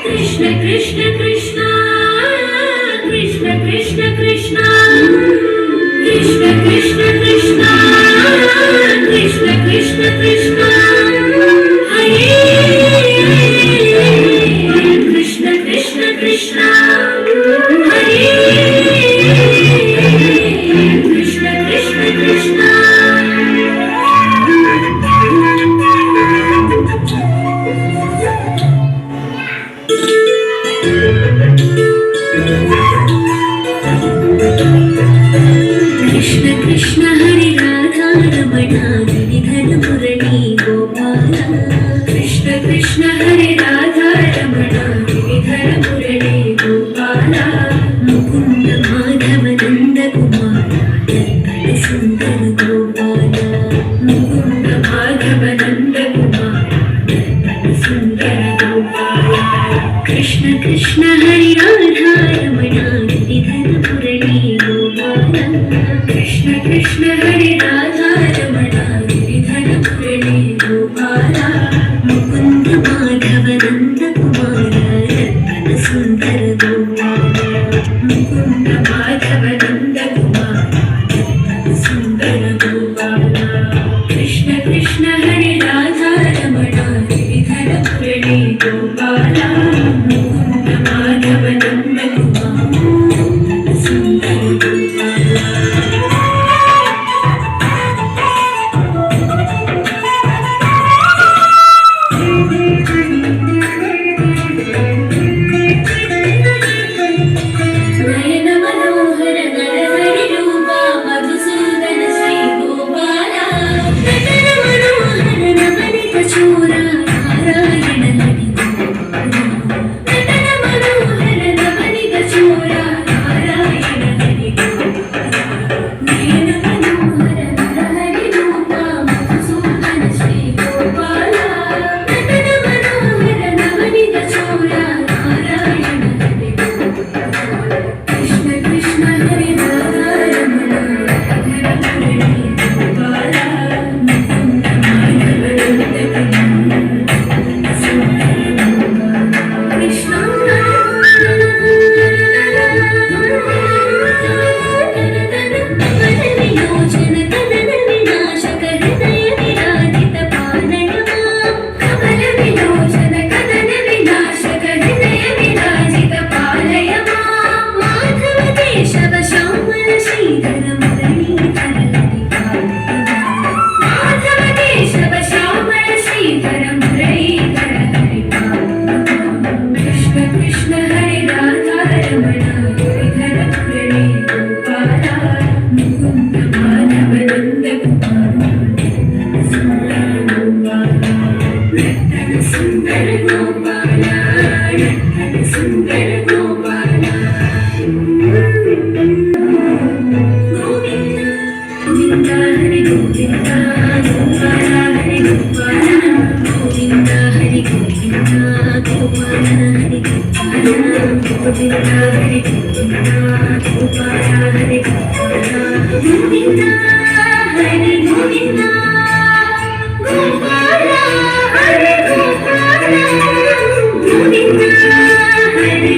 कृष्ण कृष्ण कृष्ण कृष्ण कृष्ण कृष्ण कृष्ण कृष्ण कृष्ण कृष्ण कृष्ण कृष्ण हरे कृष्ण कृष्ण कृष्ण हरे कृष्ण कृष्ण कृष्ण कृष्ण कृष्ण हरे राधा रमण गिरिधर मुरली गोपाल कृष्ण कृष्ण हरे राधा रमण गिरिधर मुरली गोपाल मुकुंद माधव नंद कुमार नर्तन सुंदर गोपाल मुकुंद माधव नंद कुमार नर्तन सुंदर गोपाल कृष्ण कृष्ण हरे राधा रमण गिरिधर मुरली गोपाल कृष्ण कृष्ण हरे राधा रमण गिरिधर मुरली गोपाल मुकुंद माधव नंद कुमार नर्तन सुंदर गोपाल मुकुंद माधव नंद कुमार नर्तन सुंदर गोपाल कृष्ण कृष्ण हरे राधा रमण गिरिधर मुरली गोपाल मुकुंद माधव नंद कुमार नर्तन सुंदर गोपाल नयन मनोहर नरहरि रूपा मधुसूदन श्री गोपाला नयन मनोहर नवनीत चूरा नारायण हरि गोपाला नयन मनोहर नवनीत चूरा नारायण हरि गोपाला नयन मनोहर नरहरि रूपा मधुसूदन श्री गोपाला नयन मनोहर नवनीत चूरा नारायण हरि गोपाला कृष्ण कृष्ण हरे राधा रमण गिरिधर मुरली गोपाल मुकुंद माधव नंद कुमार सुंदर गोपाल कृष्ण कमल विलोचन कनन विनाशक हृदय विराजित पालय मां कमल विलोचन कनन विनाशक हृदय विराजित पालय मां माधव केशव श्यामल श्रीधर मुरलीधर हरि पालय मां माधव केशव श्यामल श्रीधर मुरलीधर हरि पालय मां कृष्ण कृष्ण हरे राधा रमण गिरिधर मुरली गोपाल मुकुंद माधव नंद कुमार नर्तन सुंदर गोपाल नर्तन सुंदर गोपाल गोविंद गोविंद हरि गोविंद गोपाल हरि गोपाल गोविंद हरि गोविंद गोपाल हरि गोपाल गोविंद हरि गोविंद गोपाल हरि गोपाल गोविंद हरि गोविंद गोपाल हरि गोपाल गोविंद हरि